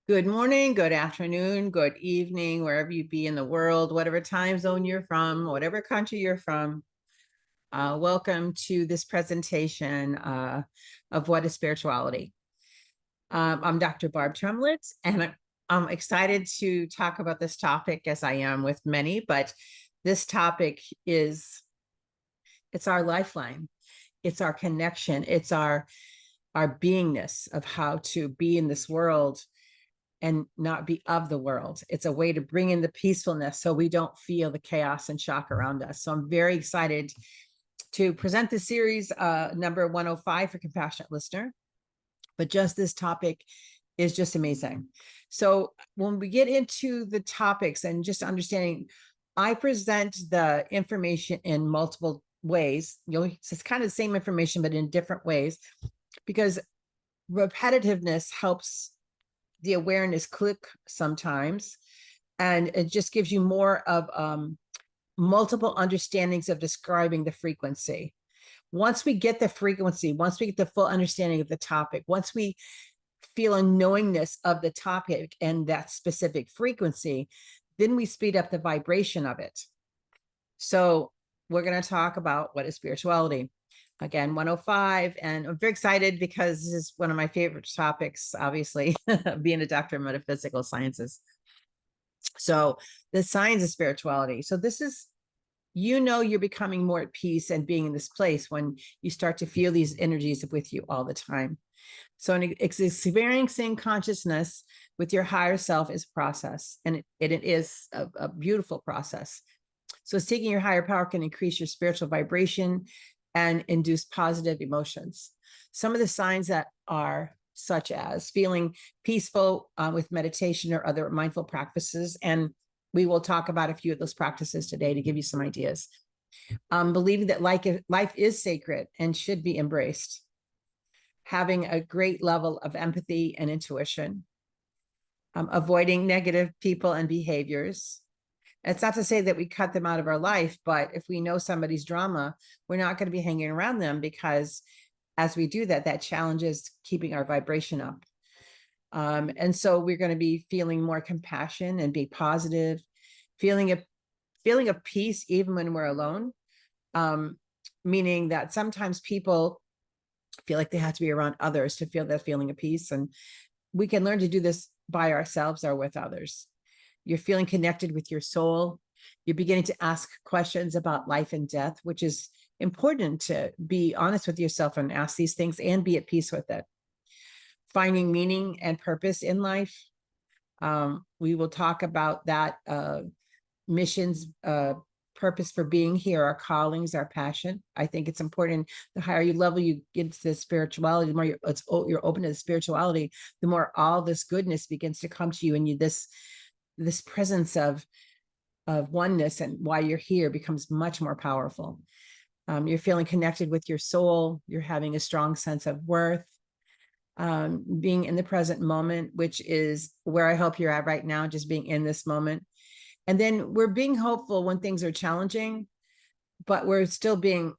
Good morning, good afternoon, good evening, wherever you be in the world, whatever time zone you're from, whatever country you're from. Welcome to this presentation of what is spirituality. I'm Dr. Barb Tremlitz, and I'm excited to talk about this topic, as I am with many, but this topic it's our lifeline. It's our connection. It's our beingness of how to be in this world and not be of the world. It's a way to bring in the peacefulness so we don't feel the chaos and shock around us. So I'm very excited to present this series, number 105 for Compassionate Listener. But just this topic is just amazing. So when we get into the topics and just understanding, I present the information in multiple ways. It's kind of the same information, but in different ways, because repetitiveness helps the awareness click sometimes, and it just gives you more of multiple understandings of describing the frequency. Once we get the frequency, once we get the full understanding of the topic, once we feel a knowingness of the topic and that specific frequency, then we speed up the vibration of it. So we're going to talk about what is spirituality. Again, 105, and I'm very excited because this is one of my favorite topics, obviously, being a doctor of metaphysical sciences. So the science of spirituality. So this is, you're becoming more at peace and being in this place when you start to feel these energies with you all the time. So experiencing consciousness with your higher self is a process, and it is a beautiful process. So seeking your higher power can increase your spiritual vibration and induce positive emotions. Some of the signs that are such as feeling peaceful with meditation or other mindful practices. And we will talk about a few of those practices today to give you some ideas. Believing that life is sacred and should be embraced. Having a great level of empathy and intuition. Avoiding negative people and behaviors. It's not to say that we cut them out of our life, but if we know somebody's drama, we're not going to be hanging around them, because as we do that, that challenges keeping our vibration up. And so we're going to be feeling more compassion and be positive, feeling of peace even when we're alone, meaning that sometimes people feel like they have to be around others to feel that feeling of peace. And we can learn to do this by ourselves or with others. You're feeling connected with your soul. You're beginning to ask questions about life and death, which is important, to be honest with yourself and ask these things and be at peace with it. Finding meaning and purpose in life. We will talk about that, missions, purpose for being here, our callings, our passion. I think it's important. The higher you level you get into the spirituality, the more you're open to the spirituality, the more all this goodness begins to come to you, and this presence of oneness and why you're here becomes much more powerful. You're feeling connected with your soul. You're having a strong sense of worth, being in the present moment, which is where I hope you're at right now, just being in this moment. And then we're being hopeful when things are challenging, but we're still being,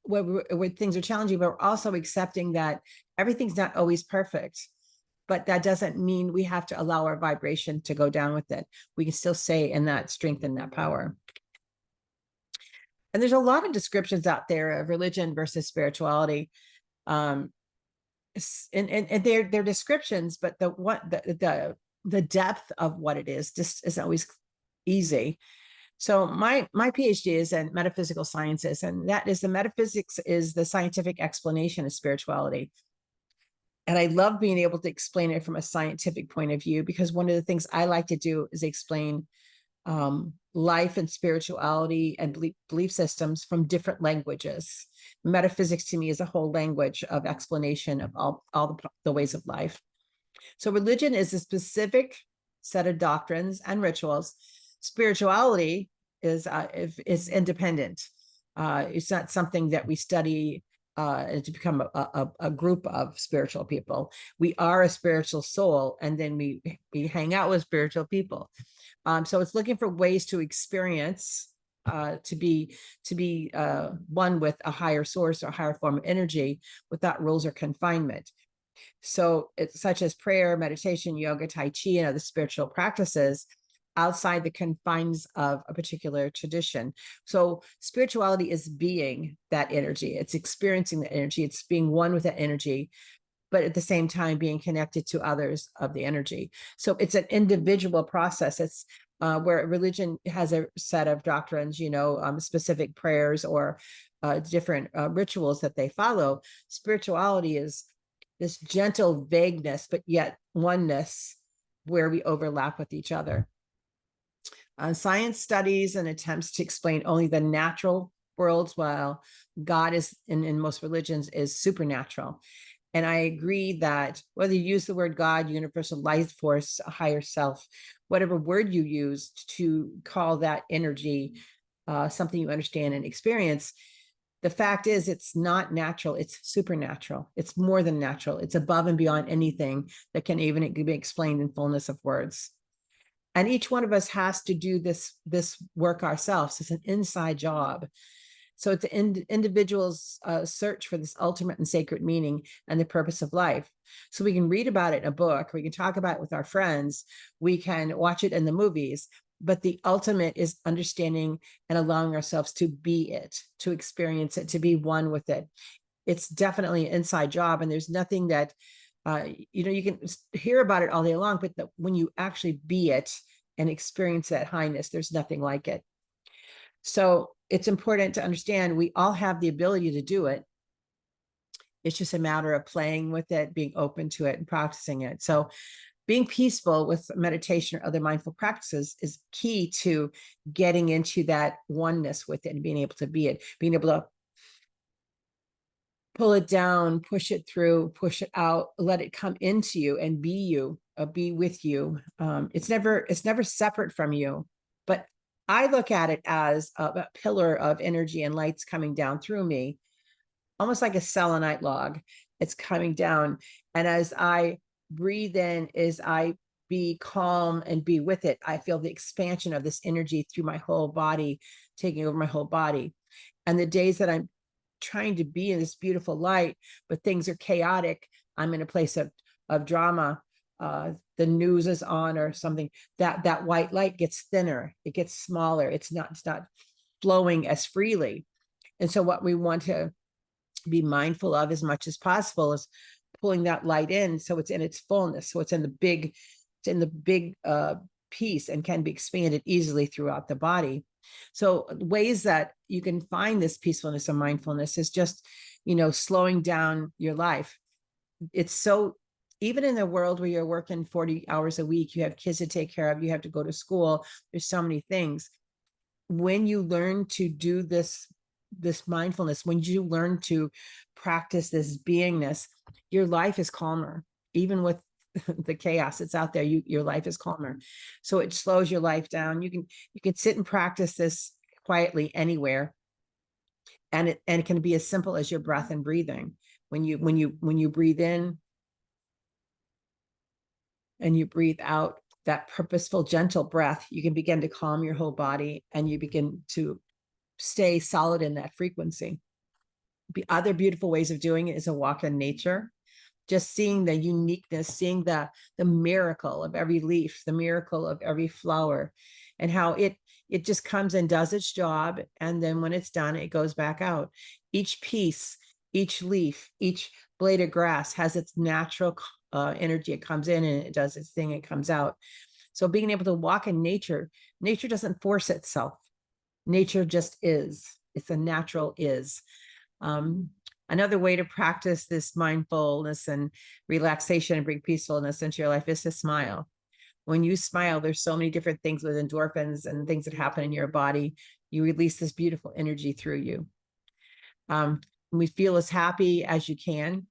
when things are challenging, but we're also accepting that everything's not always perfect. But that doesn't mean we have to allow our vibration to go down with it. We can still stay in that strength and that power. And there's a lot of descriptions out there of religion versus spirituality. And they're descriptions, but the depth of what it is just isn't always easy. So my PhD is in metaphysical sciences, and that is, the metaphysics is the scientific explanation of spirituality. And I love being able to explain it from a scientific point of view, because one of the things I like to do is explain life and spirituality and belief systems from different languages. Metaphysics to me is a whole language of explanation of all the ways of life. So religion is a specific set of doctrines and rituals. Spirituality is independent. It's not something that we study to become a group of spiritual people. We are a spiritual soul, and then we hang out with spiritual people. So it's looking for ways to experience, to be one with a higher source or a higher form of energy without rules or confinement. So it's such as prayer, meditation, yoga, Tai Chi, and other spiritual practices outside the confines of a particular tradition. So spirituality is being that energy. It's experiencing the energy. It's being one with that energy, but at the same time being connected to others of the energy. So it's an individual process. It's where religion has a set of doctrines, specific prayers or different rituals that they follow. Spirituality is this gentle vagueness, but yet oneness where we overlap with each other. Science studies and attempts to explain only the natural worlds, while God is in most religions is supernatural. And I agree that whether you use the word God, universal life force, higher self, whatever word you use to call that energy something you understand and experience, the fact is it's not natural, it's supernatural. It's more than natural. It's above and beyond anything that can even be explained in fullness of words. And each one of us has to do this work ourselves. It's an inside job. So it's an individual's search for this ultimate and sacred meaning and the purpose of life. So we can read about it in a book, we can talk about it with our friends, we can watch it in the movies, but the ultimate is understanding and allowing ourselves to be it, to experience it, to be one with it. It's definitely an inside job, and there's nothing that you can hear about it all day long, but when you actually be it and experience that highness, there's nothing like it. So it's important to understand we all have the ability to do it. It's just a matter of playing with it, being open to it, and practicing it. So being peaceful with meditation or other mindful practices is key to getting into that oneness with it and being able to be it, being able to pull it down, push it through, push it out, let it come into you and be you, be with you. It's never separate from you, but I look at it as a pillar of energy and lights coming down through me, almost like a selenite log. It's coming down. And as I breathe in, as I be calm and be with it, I feel the expansion of this energy through my whole body, taking over my whole body. And the days that I'm trying to be in this beautiful light, but things are chaotic, I'm in a place of drama, the news is on or something, that white light gets thinner, it gets smaller, it's not flowing as freely. And so what we want to be mindful of as much as possible is pulling that light in so it's in its fullness, so it's in the big piece and can be expanded easily throughout the body. So ways that you can find this peacefulness and mindfulness is just, slowing down your life. It's so, even in a world where you're working 40 hours a week, you have kids to take care of, you have to go to school, there's so many things. When you learn to do this mindfulness, when you learn to practice this beingness, your life is calmer. Even with the chaos that's out there, your life is calmer. So it slows your life down. You can sit and practice this quietly anywhere, and it can be as simple as your breath and breathing. When you breathe in and you breathe out, that purposeful, gentle breath, you can begin to calm your whole body, and you begin to stay solid in that frequency. The other beautiful ways of doing it is a walk in nature, just seeing the uniqueness, seeing the miracle of every leaf, the miracle of every flower, and how it just comes and does its job. And then when it's done, it goes back out. Each piece, each leaf, each blade of grass has its natural energy. It comes in and it does its thing, it comes out. So being able to walk in nature doesn't force itself. Nature just is. It's a natural is. Another way to practice this mindfulness and relaxation and bring peacefulness into your life is to smile. When you smile, there's so many different things with endorphins and things that happen in your body. You release this beautiful energy through you. We feel as happy as you can.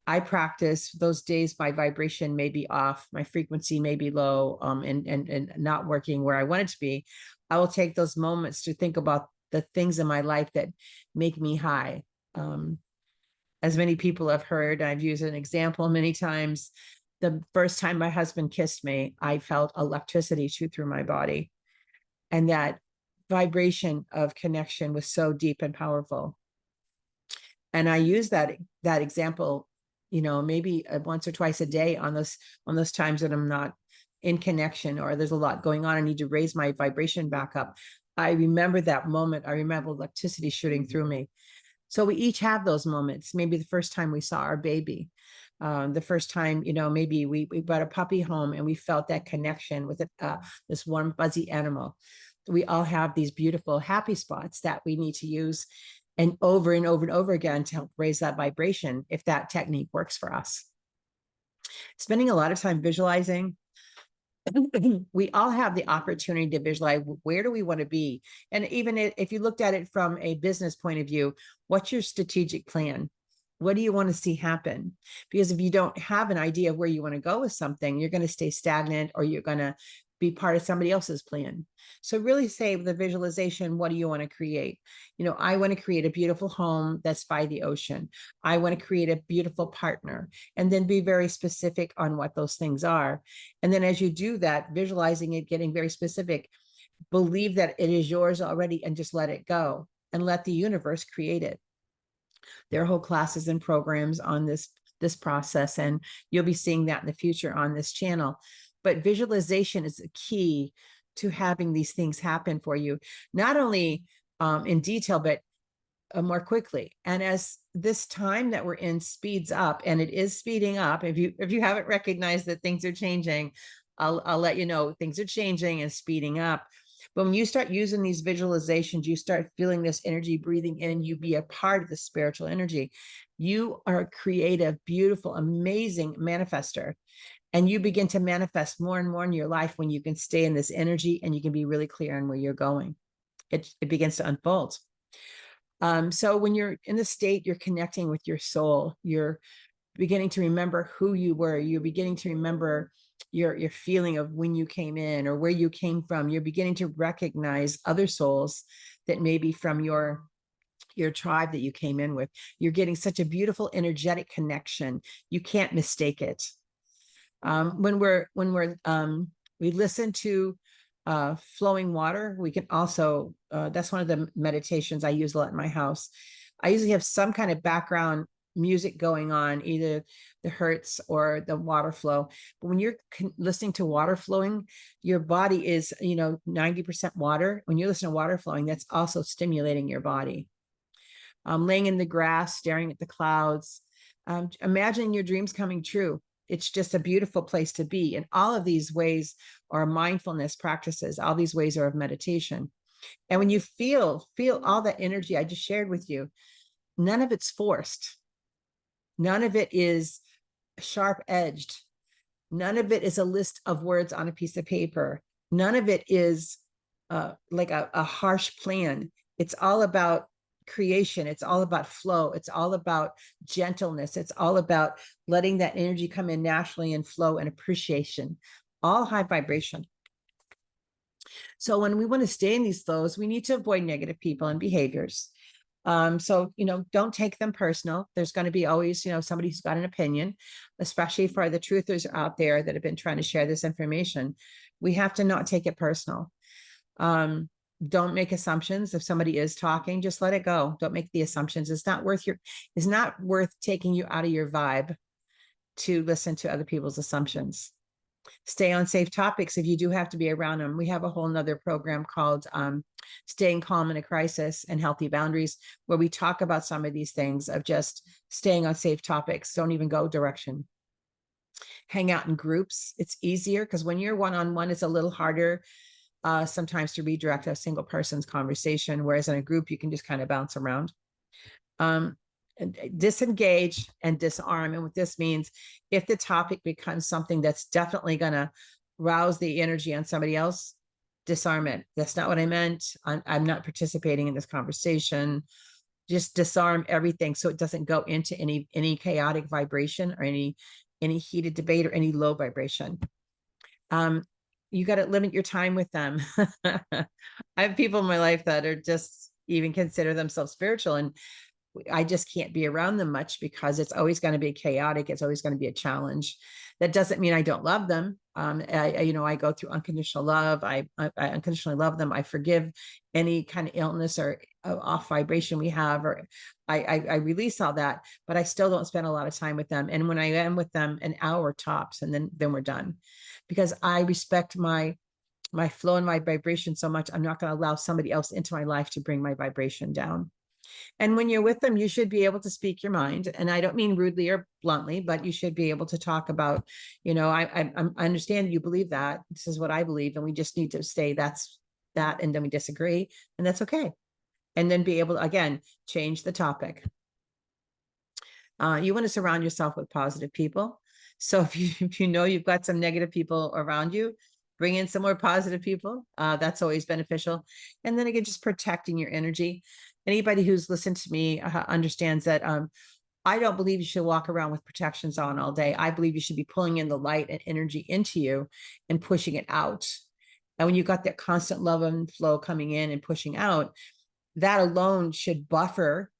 I practice those days my vibration may be off, my frequency may be low, and not working where I want it to be. I will take those moments to think about the things in my life that make me high. As many people have heard, I've used an example many times. The first time my husband kissed me, I felt electricity shoot through my body. And that vibration of connection was so deep and powerful. And I use that example maybe once or twice a day on those times that I'm not in connection, or there's a lot going on. I need to raise my vibration back up. I remember that moment. I remember electricity shooting through me. So we each have those moments. Maybe the first time we saw our baby, the first time, maybe we brought a puppy home and we felt that connection with this warm, fuzzy animal. We all have these beautiful happy spots that we need to use and over and over and over again to help raise that vibration if that technique works for us. Spending a lot of time visualizing. We all have the opportunity to visualize, where do we want to be? And even if you looked at it from a business point of view, what's your strategic plan? What do you want to see happen? Because if you don't have an idea of where you want to go with something, you're going to stay stagnant, or you're going to be part of somebody else's plan. So really say with the visualization, what do you want to create? I want to create a beautiful home that's by the ocean. I want to create a beautiful partner, and then be very specific on what those things are. And then as you do that, visualizing it, getting very specific, believe that it is yours already, and just let it go and let the universe create it. There are whole classes and programs on this process, and you'll be seeing that in the future on this channel. But visualization is a key to having these things happen for you, not only in detail, but more quickly. And as this time that we're in speeds up, and it is speeding up, if you haven't recognized that things are changing, I'll let you know things are changing and speeding up. But when you start using these visualizations, you start feeling this energy breathing in, you be a part of the spiritual energy. You are a creative, beautiful, amazing manifester. And you begin to manifest more and more in your life when you can stay in this energy and you can be really clear on where you're going. It begins to unfold. So when you're in the state, you're connecting with your soul. You're beginning to remember who you were. You're beginning to remember your feeling of when you came in or where you came from. You're beginning to recognize other souls that may be from your tribe that you came in with. You're getting such a beautiful energetic connection. You can't mistake it. When we listen to flowing water, we can also, that's one of the meditations I use a lot in my house. I usually have some kind of background music going on, either the hertz or the water flow. But when you're listening to water flowing, your body is, 90% water. When you're listening to water flowing, that's also stimulating your body. Laying in the grass, staring at the clouds, imagining your dreams coming true. It's just a beautiful place to be. And all of these ways are mindfulness practices. All these ways are of meditation. And when you feel all that energy I just shared with you, none of it's forced. None of it is sharp edged. None of it is a list of words on a piece of paper. None of it is like a harsh plan. It's all about creation. It's all about flow. It's all about gentleness. It's all about letting that energy come in naturally and flow and appreciation, all high vibration. So when we want to stay in these flows, we need to avoid negative people and behaviors. So, don't take them personal. There's going to be always, somebody who's got an opinion, especially for the truthers out there that have been trying to share this information. We have to not take it personal. Don't make assumptions. If somebody is talking, just let it go. Don't make the assumptions. It's not worth taking you out of your vibe to listen to other people's assumptions. Stay on safe topics if you do have to be around them. We have a whole nother program called Staying Calm in a Crisis and Healthy Boundaries, where we talk about some of these things of just staying on safe topics. Don't even go direction. Hang out in groups. It's easier because when you're one-on-one, it's a little harder sometimes to redirect a single person's conversation, whereas in a group, you can just kind of bounce around. Disengage and disarm. And what this means, if the topic becomes something that's definitely going to rouse the energy on somebody else, disarm it. That's not what I meant. I'm not participating in this conversation. Just disarm everything so it doesn't go into any chaotic vibration or any heated debate or any low vibration. You got to limit your time with them. I have people in my life that are just even consider themselves spiritual, and I just can't be around them much because it's always going to be chaotic. It's always going to be a challenge. That doesn't mean I don't love them. I go through unconditional love. I unconditionally love them. I forgive any kind of illness or off vibration we have, or I release all that, but I still don't spend a lot of time with them. And when I am with them, an hour tops, and then we're done, because I respect my flow and my vibration so much. I'm not going to allow somebody else into my life to bring my vibration down. And when you're with them, you should be able to speak your mind. And I don't mean rudely or bluntly, but you should be able to talk about, I understand that you believe that. This is what I believe. And we just need to say that's that. And then we disagree. And that's okay. And then be able to, again, change the topic. You want to surround yourself with positive people. So if you know you've got some negative people around you, bring in some more positive people. That's always beneficial. And then again, just protecting your energy. Anybody who's listened to me understands that I don't believe you should walk around with protections on all day. I believe you should be pulling in the light and energy into you and pushing it out. And when you got that constant love and flow coming in and pushing out, that alone should buffer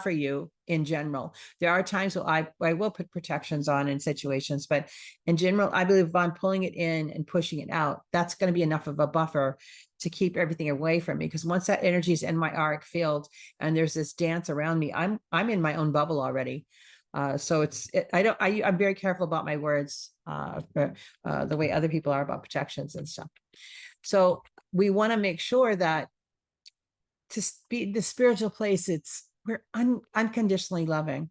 you in general. There are times where I will put protections on in situations, but in general, I believe if I'm pulling it in and pushing it out, that's going to be enough of a buffer to keep everything away from me. Because once that energy is in my auric field and there's this dance around me, I'm in my own bubble already. So I'm very careful about my words, the way other people are about protections and stuff. So we want to make sure that to be the spiritual place, we're unconditionally loving.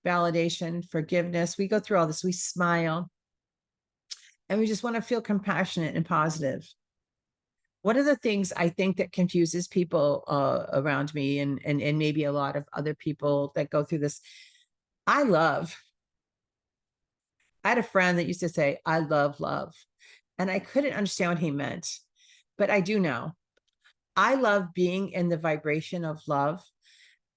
Validation, forgiveness. We go through all this. We smile. And we just want to feel compassionate and positive. One of the things I think that confuses people around me and maybe a lot of other people that go through this, I had a friend that used to say, I love love. And I couldn't understand what he meant, but I do now. I love being in the vibration of love.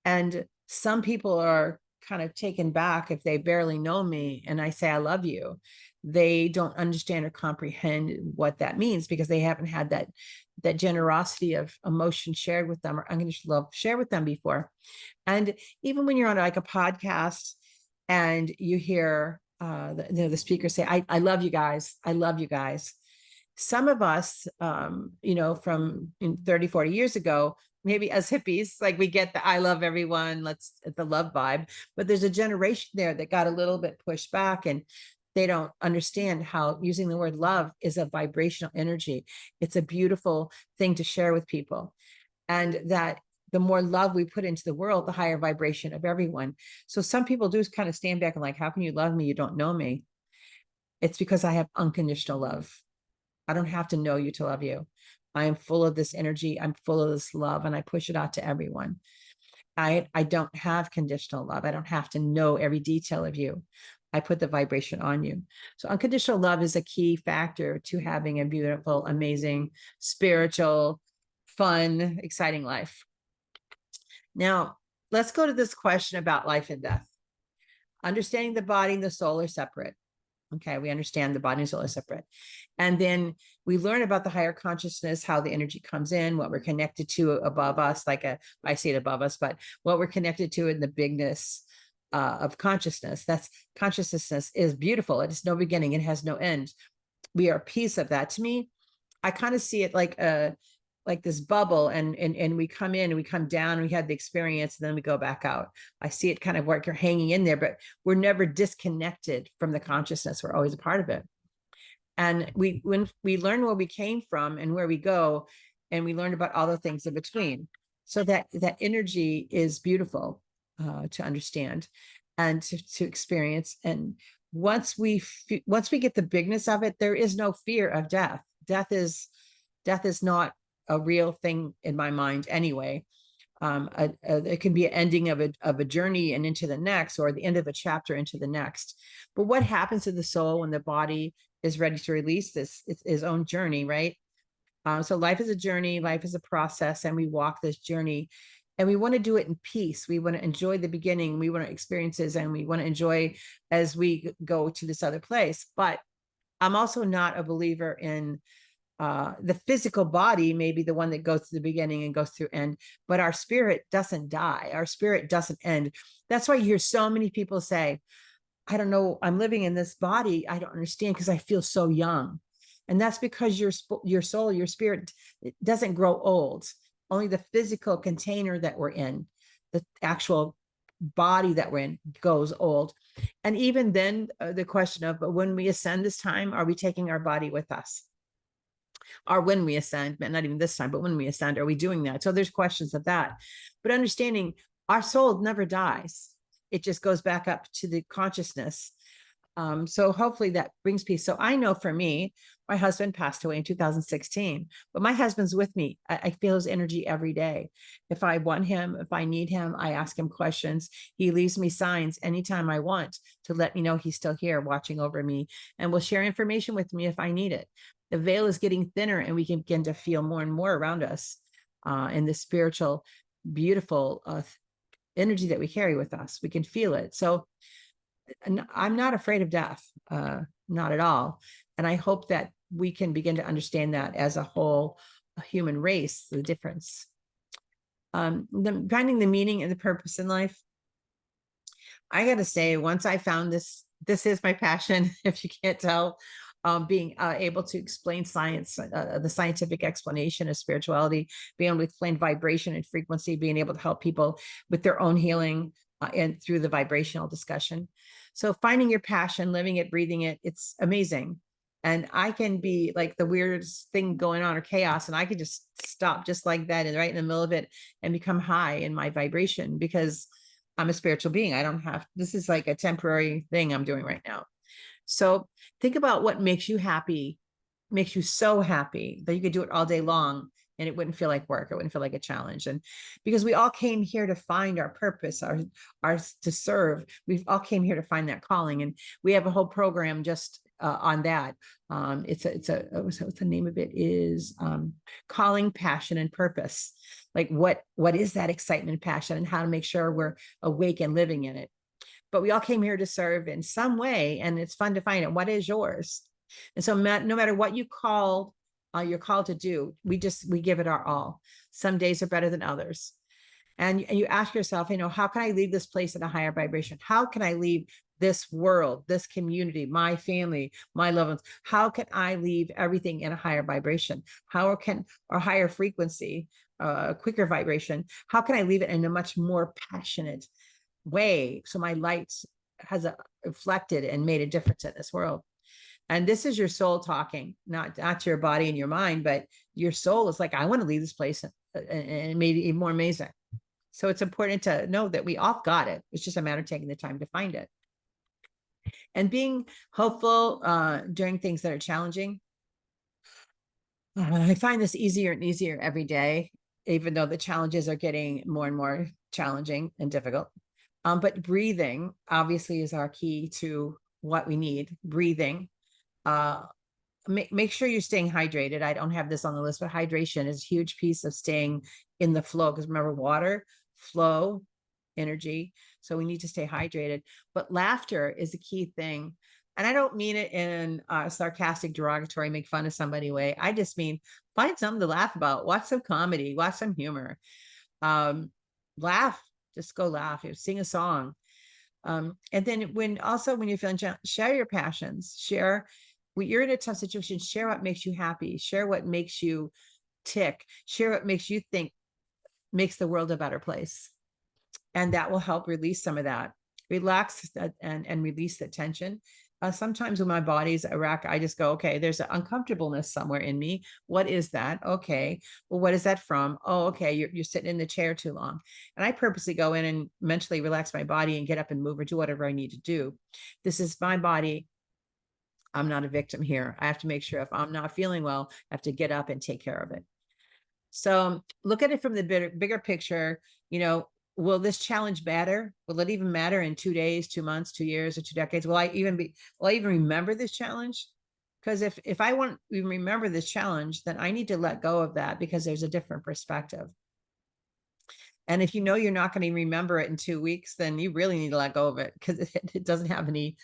And some people are kind of taken back if they barely know me and I say, I love you. They don't understand or comprehend what that means because they haven't had that generosity of emotion shared with them or unconditional love shared with them before. And even when you're on like a podcast and you hear the speaker say, I love you guys. I love you guys. Some of us, from 30, 40 years ago, maybe as hippies, like we get the I love everyone, the love vibe, but there's a generation there that got a little bit pushed back and they don't understand how using the word love is a vibrational energy. It's a beautiful thing to share with people. And that the more love we put into the world, the higher vibration of everyone. So some people do kind of stand back and like, how can you love me? You don't know me. It's because I have unconditional love. I don't have to know you to love you. I am full of this energy. I'm full of this love, and I push it out to everyone. I don't have conditional love. I don't have to know every detail of you. I put the vibration on you. So unconditional love is a key factor to having a beautiful, amazing, spiritual, fun, exciting life. Now, let's go to this question about life and death. Understanding the body and the soul are separate. Okay, we understand the body and soul are separate. And then we learn about the higher consciousness, how the energy comes in, what we're connected to above us, I say it above us, but what we're connected to in the bigness of consciousness. That's consciousness is beautiful. It has no beginning. It has no end. We are a piece of that. To me, I kind of see it like this bubble, and we come in and we come down and we have the experience and then we go back out. I see it kind of like you're hanging in there, but we're never disconnected from the consciousness. We're always a part of it. And when we learn where we came from and where we go, and we learn about all the things in between. So that energy is beautiful to understand and to experience. And once we get the bigness of it, there is no fear of death. Death is not a real thing in my mind anyway. It can be an ending of a journey and into the next, or the end of a chapter into the next. But what happens to the soul when the body is ready to release its own journey, right? So life is a journey, life is a process, and we walk this journey, and we want to do it in peace. We want to enjoy the beginning, we want to experiences, and we want to enjoy as we go to this other place. But I'm also not a believer in the physical body may be the one that goes to the beginning and goes through end, but our spirit doesn't die. Our spirit doesn't end. That's why you hear so many people say, I don't know, I'm living in this body. I don't understand because I feel so young. And that's because your soul, your spirit, it doesn't grow old. Only the physical container that we're in, the actual body that we're in, goes old. And even then, the question of, but when we ascend this time, are we taking our body with us? Or when we ascend, but not even this time, but when we ascend, are we doing that? So there's questions of that. But understanding our soul never dies. It just goes back up to the consciousness. So hopefully that brings peace. So I know for me, my husband passed away in 2016, but my husband's with me. I feel his energy every day. If I want him, if I need him, I ask him questions. He leaves me signs anytime I want to let me know he's still here watching over me, and will share information with me if I need it. The veil is getting thinner and we can begin to feel more and more around us in this spiritual, beautiful energy that we carry with us. We can feel it. So I'm not afraid of death, not at all. And I hope that we can begin to understand that as a whole human race, the difference. Finding the meaning and the purpose in life. I got to say, once I found this is my passion, if you can't tell, being able to explain science, the scientific explanation of spirituality, being able to explain vibration and frequency, being able to help people with their own healing and through the vibrational discussion. So finding your passion, living it, breathing it, it's amazing. And I can be like the weirdest thing going on or chaos, and I can just stop just like that and right in the middle of it and become high in my vibration because I'm a spiritual being. I don't have, this is like a temporary thing I'm doing right now. So think about what makes you happy, makes you so happy that you could do it all day long and it wouldn't feel like work. It wouldn't feel like a challenge. And because we all came here to find our purpose, our to serve, we all came here to find that calling. And we have a whole program just on that. What's the name of it is calling, passion, and purpose. Like what is that excitement and passion, and how to make sure we're awake and living in it. But we all came here to serve in some way, and it's fun to find out what is yours. And so no matter what you're called to do, we give it our all. Some days are better than others. And you ask yourself, how can I leave this place in a higher vibration? How can I leave this world, this community, my family, my loved ones? How can I leave everything in a higher vibration? How can, or higher frequency, a quicker vibration? How can I leave it in a much more passionate way so my light has reflected and made a difference in this world? And this is your soul talking, not your body and your mind, but your soul is like, I want to leave this place and made it even more amazing. So it's important to know that we all got it. It's just a matter of taking the time to find it. And being hopeful during things that are challenging. I find this easier and easier every day, even though the challenges are getting more and more challenging and difficult. But breathing obviously is our key to what we need. Breathing. Make sure you're staying hydrated. I don't have this on the list, but hydration is a huge piece of staying in the flow. Because remember, water, flow, energy. So we need to stay hydrated. But laughter is a key thing. And I don't mean it in a sarcastic, derogatory, make fun of somebody way. I just mean find something to laugh about. Watch some comedy. Watch some humor. Laugh. Just go laugh. Sing a song. And then when you're feeling challenged, share your passions. Share. When you're in a tough situation, share what makes you happy. Share what makes you tick. Share what makes you think makes the world a better place. And that will help release some of that. Relax and release the tension. Sometimes when my body's a wreck, I just go, okay, there's an uncomfortableness somewhere in me. What is that? Okay. Well, what is that from? Oh, okay. You're sitting in the chair too long. And I purposely go in and mentally relax my body and get up and move or do whatever I need to do. This is my body. I'm not a victim here. I have to make sure if I'm not feeling well, I have to get up and take care of it. So look at it from the bigger picture. Will this challenge matter? Will it even matter in 2 days, 2 months, 2 years, or 2 decades? Will I even remember this challenge? Because if I won't even remember this challenge, then I need to let go of that because there's a different perspective. And if you're not going to remember it in 2 weeks, then you really need to let go of it because it doesn't have any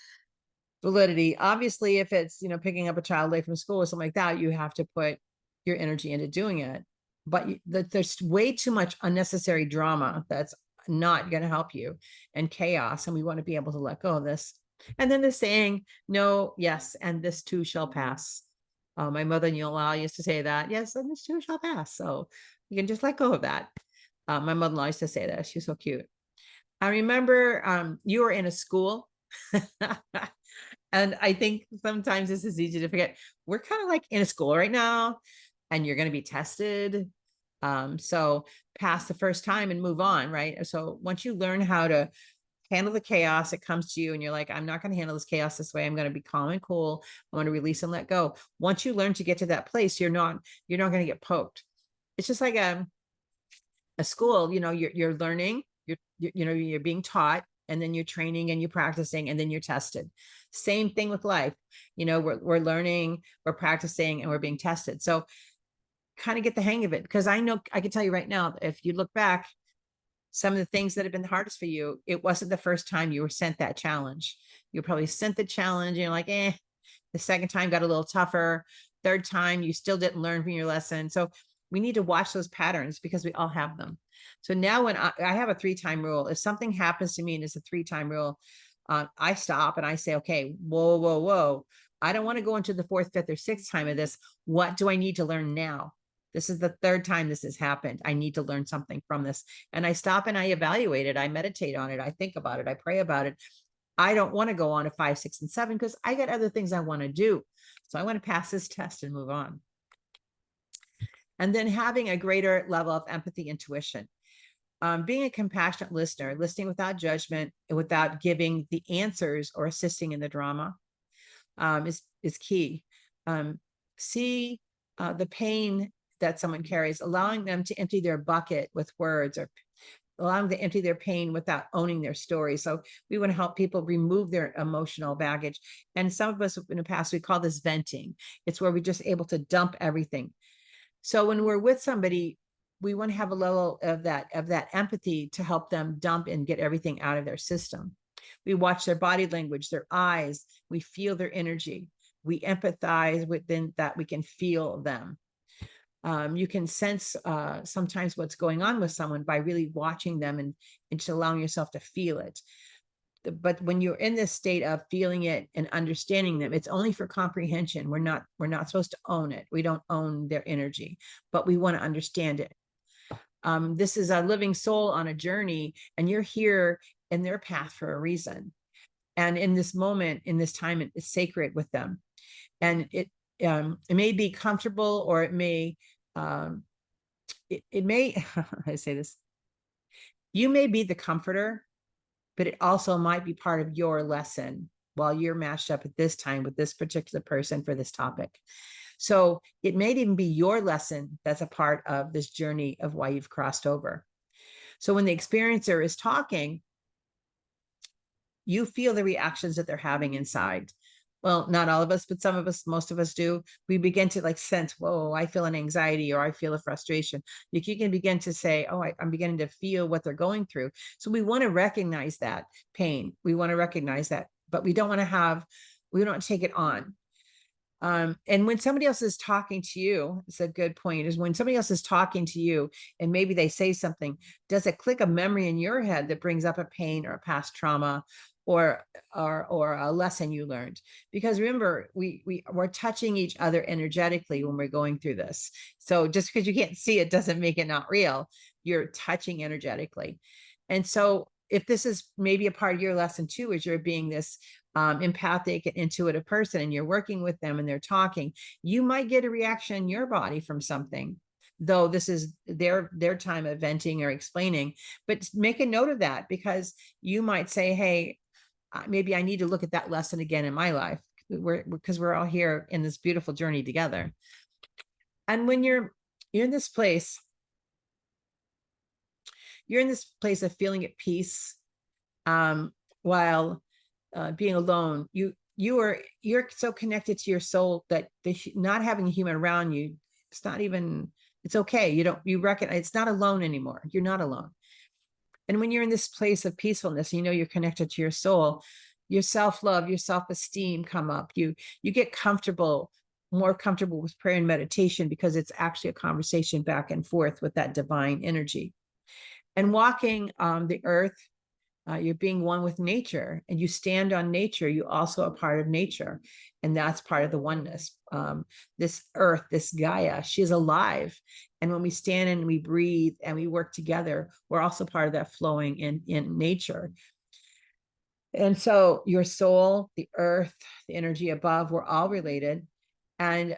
validity. Obviously, if it's, picking up a child late from school or something like that, you have to put your energy into doing it. But there's way too much unnecessary drama that's not going to help you, and chaos. And we want to be able to let go of this. And then the saying, no, yes, and this too shall pass. My mother-in-law used to say that, yes, and this too shall pass. So you can just let go of that. My mother-in-law used to say that. She was so cute. I remember you were in a school. And I think sometimes this is easy to forget. We're kind of like in a school right now, and you're going to be tested. So pass the first time and move on, right? So once you learn how to handle the chaos, it comes to you and you're like, I'm not going to handle this chaos this way. I'm going to be calm and cool. I want to release and let go. Once you learn to get to that place, you're not going to get poked. It's just like a school, you're learning, you're being taught, and then you're training and you're practicing, and then you're tested. Same thing with life. We're learning, we're practicing, and we're being tested. So kind of get the hang of it, because I know I can tell you right now, if you look back, some of the things that have been the hardest for you, it wasn't the first time you were sent that challenge. You probably sent the challenge and you're like, the second time got a little tougher. Third time, you still didn't learn from your lesson. So we need to watch those patterns, because we all have them. So now when I have a 3-time rule, if something happens to me and it's a 3-time rule, I stop and I say, okay, whoa, whoa, whoa. I don't want to go into the 4th, 5th, or 6th time of this. What do I need to learn now? This is the 3rd time this has happened. I need to learn something from this. And I stop and I evaluate it. I meditate on it. I think about it. I pray about it. I don't want to go on to 5, 6, and 7 because I got other things I want to do. So I want to pass this test and move on. And then having a greater level of empathy, intuition. Being a compassionate listener, listening without judgment and without giving the answers or assisting in the drama is key. See the pain that someone carries, allowing them to empty their bucket with words, or allowing them to empty their pain without owning their story. So we want to help people remove their emotional baggage. And some of us in the past, we call this venting. It's where we're just able to dump everything. So when we're with somebody, we want to have a level of that empathy to help them dump and get everything out of their system. We watch their body language, their eyes, we feel their energy. We empathize within that, we can feel them. You can sense sometimes what's going on with someone by really watching them and just allowing yourself to feel it. But when you're in this state of feeling it and understanding them, it's only for comprehension. We're not supposed to own it. We don't own their energy, but we want to understand it. This is a living soul on a journey, and you're here in their path for a reason. And in this moment, in this time, it's sacred with them. And it may be comfortable, or it may, it may, I say this, you may be the comforter, but it also might be part of your lesson while you're matched up at this time with this particular person for this topic. So it may even be your lesson that's a part of this journey of why you've crossed over. So when the experiencer is talking, you feel the reactions that they're having inside. Well, not all of us, but some of us, most of us do. We begin to sense, whoa, I feel an anxiety, or I feel a frustration. You can begin to say, oh, I'm beginning to feel what they're going through. So we want to recognize that pain. We want to recognize that, but we don't want to take it on. And when somebody else is talking to you, it's a good point, is when somebody else is talking to you and maybe they say something, does it click a memory in your head that brings up a pain or a past trauma or a lesson you learned? Because remember, we're touching each other energetically when we're going through this. So just because you can't see it doesn't make it not real. You're touching energetically. And so if this is maybe a part of your lesson too, is you're being this empathic and intuitive person, and you're working with them and they're talking, you might get a reaction in your body from something, though this is their time of venting or explaining. But make a note of that, because you might say, hey, maybe I need to look at that lesson again in my life, because we're all here in this beautiful journey together. And when you're in this place, you're in this place of feeling at peace, while being alone. You're so connected to your soul that not having a human around you, it's okay. You recognize it's not alone anymore. You're not alone. And when you're in this place of peacefulness, you're connected to your soul, your self-love, your self-esteem come up. You get more comfortable with prayer and meditation, because it's actually a conversation back and forth with that divine energy. And walking the earth, You're being one with nature, and you stand on nature. You also are part of nature, and that's part of the oneness. This earth, this Gaia, she's alive. And when we stand and we breathe and we work together, we're also part of that flowing in nature. And so your soul, the earth, the energy above, we're all related. And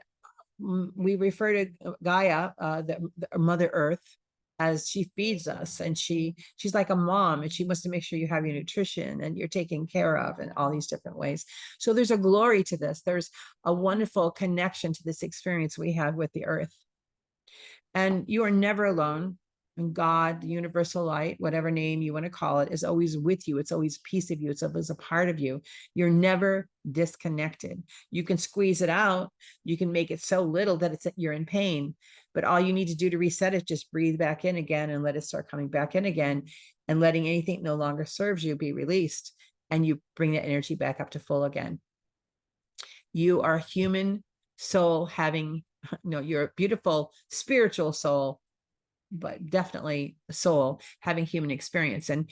we refer to Gaia, the Mother Earth, as she feeds us, and she's like a mom, and she wants to make sure you have your nutrition and you're taken care of in all these different ways. So there's a glory to this. There's a wonderful connection to this experience we have with the earth. And you are never alone. And God, the universal light, whatever name you want to call it, is always with you. It's always a piece of you. It's always a part of you. You're never disconnected. You can squeeze it out. You can make it so little that you're in pain. But all you need to do to reset it, just breathe back in again and let it start coming back in again, and letting anything no longer serves you be released. And you bring that energy back up to full again. You are a human soul having, you're a beautiful spiritual soul, but definitely a soul having human experience. And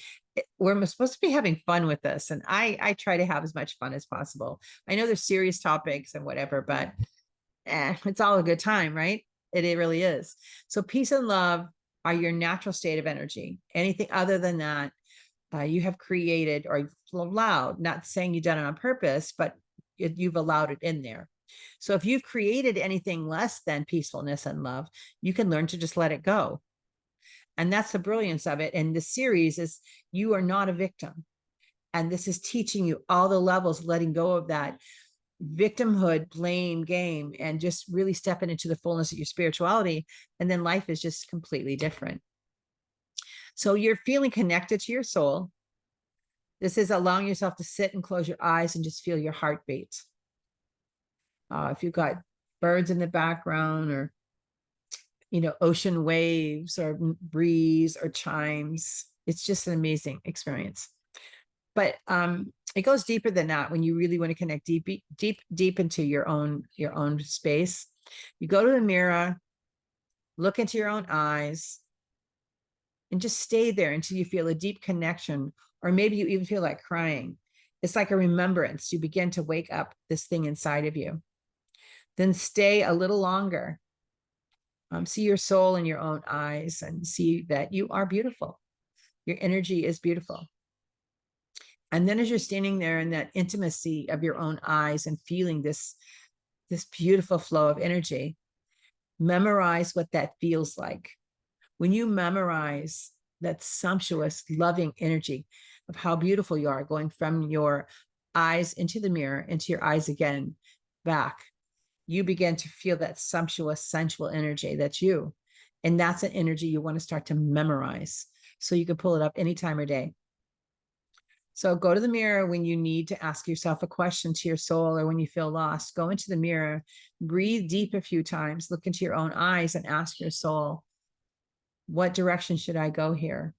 we're supposed to be having fun with this. And I try to have as much fun as possible. I know there's serious topics and whatever, but it's all a good time, right? It really is. So peace and love are your natural state of energy. Anything other than that, you have created or allowed, not saying you've done it on purpose, but you've allowed it in there. So if you've created anything less than peacefulness and love, you can learn to just let it go. And that's the brilliance of it. And the series is, you are not a victim. And this is teaching you all the levels, letting go of that victimhood, blame game, and just really stepping into the fullness of your spirituality. And then life is just completely different. So you're feeling connected to your soul. This is allowing yourself to sit and close your eyes and just feel your heartbeat. If you've got birds in the background, or ocean waves or breeze or chimes, it's just an amazing experience. But it goes deeper than that. When you really want to connect deep into your own space, you go to the mirror, look into your own eyes, and just stay there until you feel a deep connection, or maybe you even feel like crying. It's like a remembrance. You begin to wake up this thing inside of you. Then stay a little longer. See your soul in your own eyes and see that you are beautiful. Your energy is beautiful. And then as you're standing there in that intimacy of your own eyes and feeling this beautiful flow of energy, memorize what that feels like. When you memorize that sumptuous, loving energy of how beautiful you are, going from your eyes into the mirror, into your eyes again, back, you begin to feel that sumptuous, sensual energy. That's you. And that's an energy you want to start to memorize, so you can pull it up any time or day. So go to the mirror when you need to ask yourself a question to your soul, or when you feel lost. Go into the mirror, breathe deep a few times, look into your own eyes and ask your soul, what direction should I go here?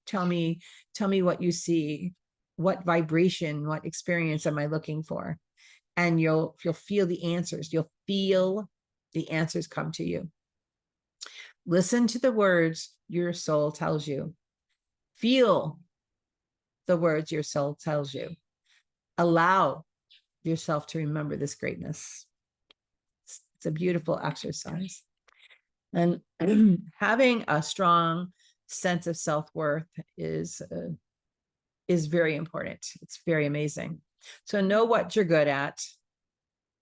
Tell me what you see. What vibration, what experience am I looking for? And you'll feel the answers. You'll feel the answers come to you. Listen to the words your soul tells you. Feel the words your soul tells you. Allow yourself to remember this greatness. It's a beautiful exercise. And having a strong sense of self-worth is very important. It's very amazing. So know what you're good at.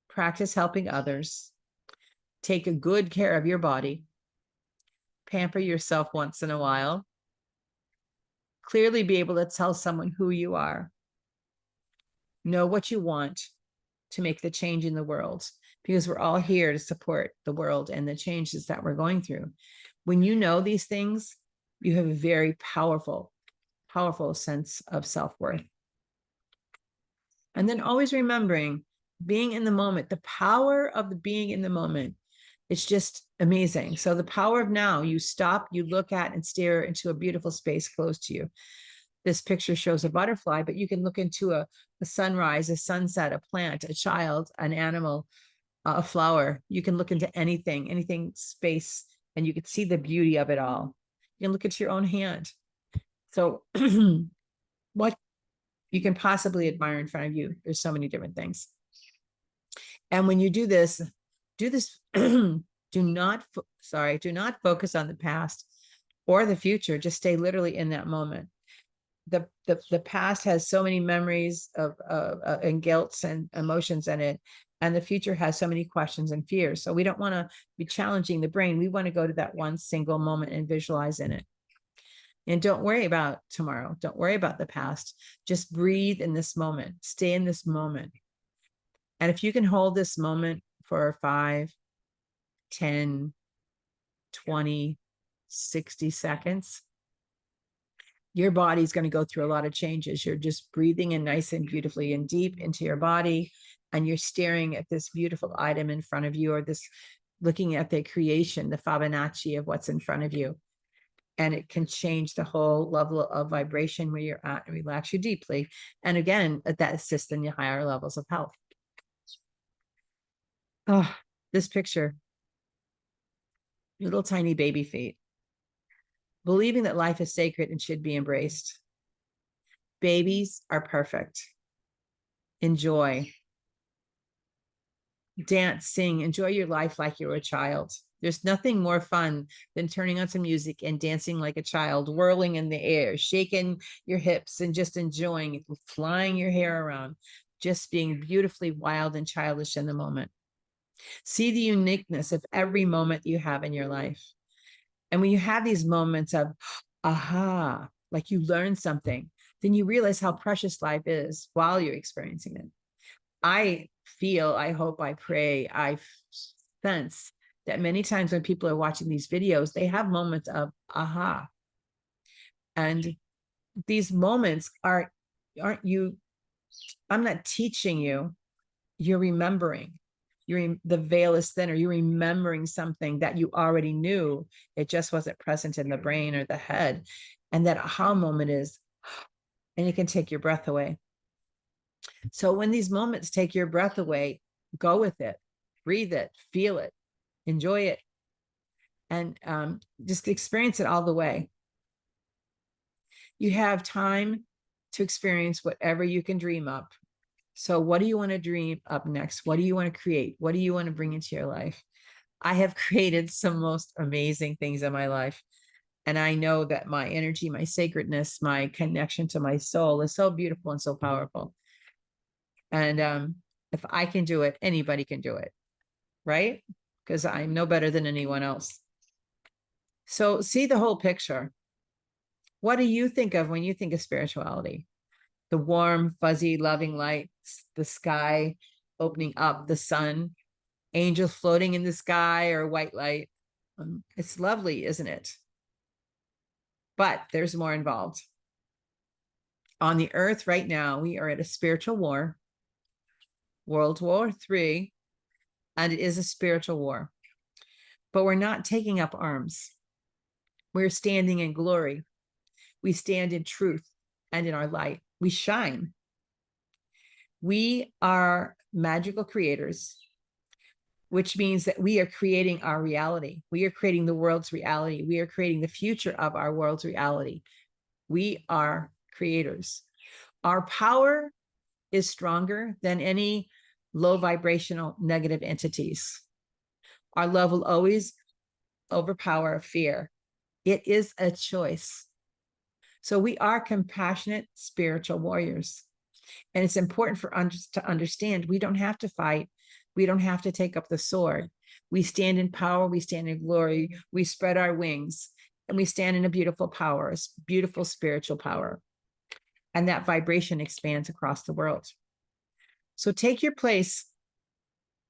Practice helping others. Take a good care of your body. Pamper yourself once in a while. Clearly be able to tell someone who you are. Know what you want to make the change in the world, because we're all here to support the world and the changes that we're going through. When you know these things, you have a very powerful, powerful sense of self-worth. And then always remembering being in the moment, the power of the being in the moment. It's just amazing. So the power of now, you stop, you look at and stare into a beautiful space close to you. This picture shows a butterfly, but you can look into a sunrise, a sunset, a plant, a child, an animal, a flower. You can look into anything space, and you can see the beauty of it all. You can look into your own hand. So what you can possibly admire in front of you. There's so many different things. And when you do this, do not focus on the past or the future. Just stay literally in that moment. The past has so many memories of and guilts and emotions in it, and the future has so many questions and fears. So we don't want to be challenging the brain. We want to go to that one single moment and visualize in it. And don't worry about tomorrow. Don't worry about the past. Just breathe in this moment. Stay in this moment. And if you can hold this moment for 5, 10, 20, 60 seconds, your body's going to go through a lot of changes. You're just breathing in nice and beautifully and deep into your body, and you're staring at this beautiful item in front of you, or this, looking at the creation, the Fibonacci of what's in front of you. And it can change the whole level of vibration where you're at and relax you deeply. And again, that assists in your higher levels of health. Oh, this picture, little tiny baby feet, believing that life is sacred and should be embraced. Babies are perfect. Enjoy. Dance, sing, enjoy your life like you're a child. There's nothing more fun than turning on some music and dancing like a child, whirling in the air, shaking your hips and just enjoying it, flying your hair around, just being beautifully wild and childish in the moment. See the uniqueness of every moment you have in your life. And when you have these moments of, aha, like you learn something, then you realize how precious life is while you're experiencing it. I feel, I hope, I pray, I sense that many times when people are watching these videos, they have moments of aha. And these moments aren't you, I'm not teaching you, you're remembering. The veil is thinner. You're remembering something that you already knew. It just wasn't present in the brain or the head. And that aha moment is, and it can take your breath away. So when these moments take your breath away, go with it, breathe it, feel it, enjoy it, and just experience it all the way. You have time to experience whatever you can dream up. So what do you want to dream up next? What do you want to create? What do you want to bring into your life? I have created some most amazing things in my life. And I know that my energy, my sacredness, my connection to my soul is so beautiful and so powerful. And if I can do it, anybody can do it, right? Because I'm no better than anyone else. So see the whole picture. What do you think of when you think of spirituality? The warm, fuzzy, loving light, the sky opening up, the sun, angels floating in the sky, or white light. It's lovely, isn't it? But there's more involved. On the earth right now, we are at a spiritual war, World War III, and it is a spiritual war. But we're not taking up arms. We're standing in glory. We stand in truth and in our light. We shine. We are magical creators, which means that we are creating our reality. We are creating the world's reality. We are creating the future of our world's reality. We are creators. Our power is stronger than any low vibrational negative entities. Our love will always overpower fear. It is a choice. So we are compassionate spiritual warriors. And it's important for us to understand we don't have to fight. We don't have to take up the sword. We stand in power. We stand in glory. We spread our wings, and we stand in a beautiful power, a beautiful spiritual power. And that vibration expands across the world. So take your place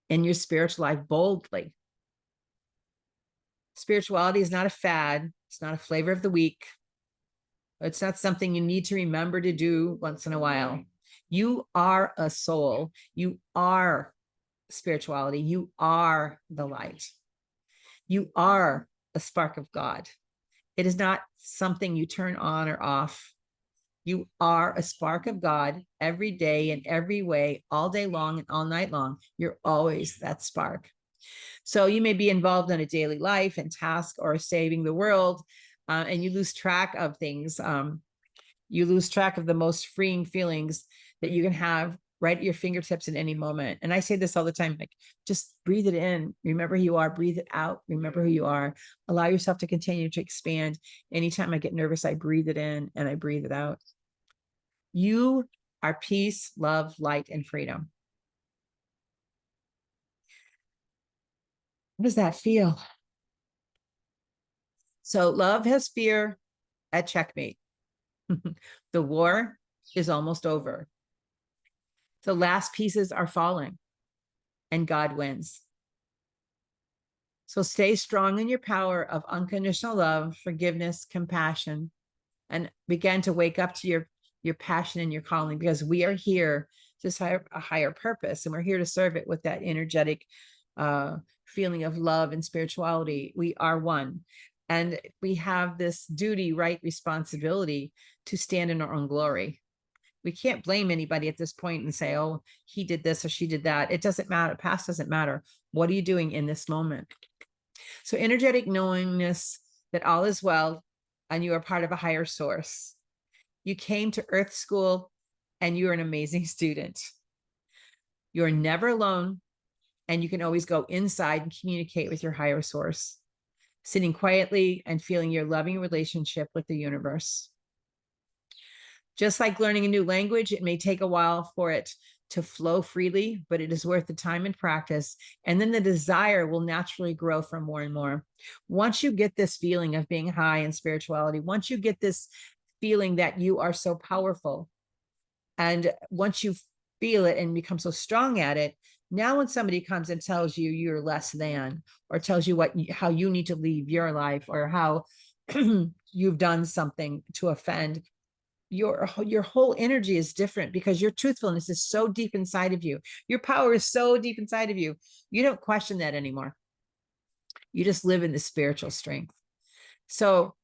in your spiritual life boldly. Spirituality is not a fad. It's not a flavor of the week. It's not something you need to remember to do once in a while. You are a soul. You are spirituality. You are the light. You are a spark of God. It is not something you turn on or off. You are a spark of God every day in every way, all day long and all night long. You're always that spark. So you may be involved in a daily life and task or saving the world, and you lose track of things. You lose track of the most freeing feelings that you can have right at your fingertips in any moment. And I say this all the time, like, just breathe it in. Remember who you are, breathe it out. Remember who you are. Allow yourself to continue to expand. Anytime I get nervous, I breathe it in and I breathe it out. You are peace, love, light, and freedom. What does that feel? So love has fear at checkmate. The war is almost over. The last pieces are falling and God wins. So stay strong in your power of unconditional love, forgiveness, compassion, and begin to wake up to your passion and your calling, because we are here to serve a higher purpose, and we're here to serve it with that energetic feeling of love and spirituality. We are one. And we have this duty, right, responsibility to stand in our own glory. We can't blame anybody at this point and say, oh, he did this or she did that. It doesn't matter. Past doesn't matter. What are you doing in this moment? So energetic knowingness that all is well and you are part of a higher source. You came to Earth School and you're an amazing student. You're never alone, and you can always go inside and communicate with your higher source, sitting quietly and feeling your loving relationship with the universe. Just like learning a new language, it may take a while for it to flow freely, but it is worth the time and practice. And then the desire will naturally grow from more and more. Once you get this feeling of being high in spirituality, once you get this feeling that you are so powerful, and once you feel it and become so strong at it, now when somebody comes and tells you you're less than, or tells you how you need to live your life, or how you've done something to offend, your whole energy is different, because your truthfulness is so deep inside of you. Your power is so deep inside of you. You don't question that anymore. You just live in the spiritual strength. So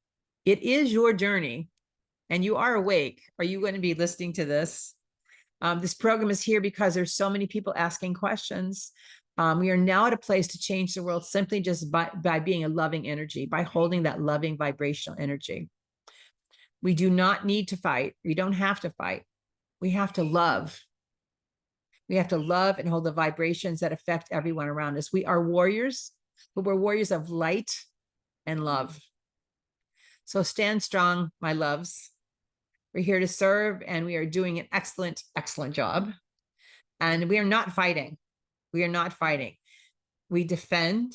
it is your journey, and you are awake. Are you going to be listening to this? This program is here because there's so many people asking questions. We are now at a place to change the world simply just by being a loving energy, by holding that loving vibrational energy. We do not need to fight. We don't have to fight. We have to love. We have to love and hold the vibrations that affect everyone around us. We are warriors, but we're warriors of light and love. So stand strong, my loves. We're here to serve, and we are doing an excellent, excellent job. And we are not fighting. We are not fighting. We defend,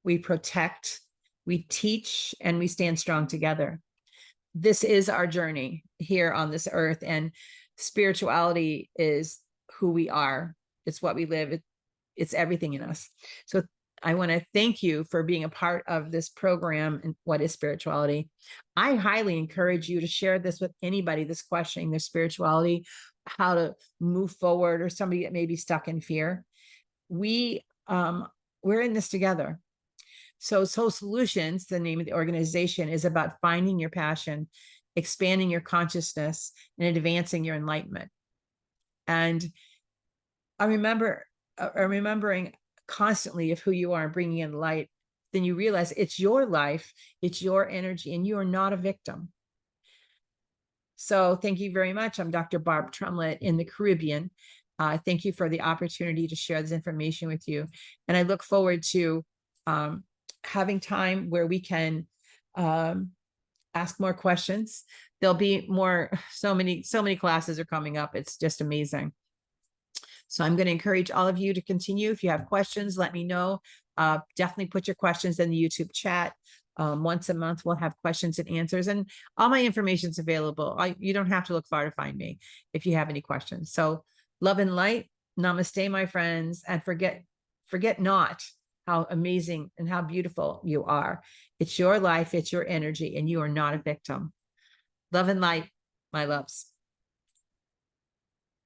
we protect, we teach, and we stand strong together. This is our journey here on this earth, and spirituality is who we are. It's what we live. It's everything in us. So I want to thank you for being a part of this program and what is spirituality. I highly encourage you to share this with anybody that's questioning their spirituality, how to move forward, or somebody that may be stuck in fear. We're in this together. So Soul Solutions, the name of the organization, is about finding your passion, expanding your consciousness, and advancing your enlightenment. And I'm remembering constantly of who you are and bringing in light, then you realize it's your life, it's your energy, and you are not a victim. So thank you very much. I'm Dr. Barb Trumlett in the Caribbean. Thank you for the opportunity to share this information with you. And I look forward to having time where we can ask more questions. There'll be more, so many classes are coming up. It's just amazing. So I'm going to encourage all of you to continue. If you have questions, let me know. Definitely put your questions in the YouTube chat. Once a month, we'll have questions and answers, and all my information is available. You don't have to look far to find me if you have any questions. So love and light. Namaste, my friends. And forget not how amazing and how beautiful you are. It's your life, it's your energy, and you are not a victim. Love and light, my loves.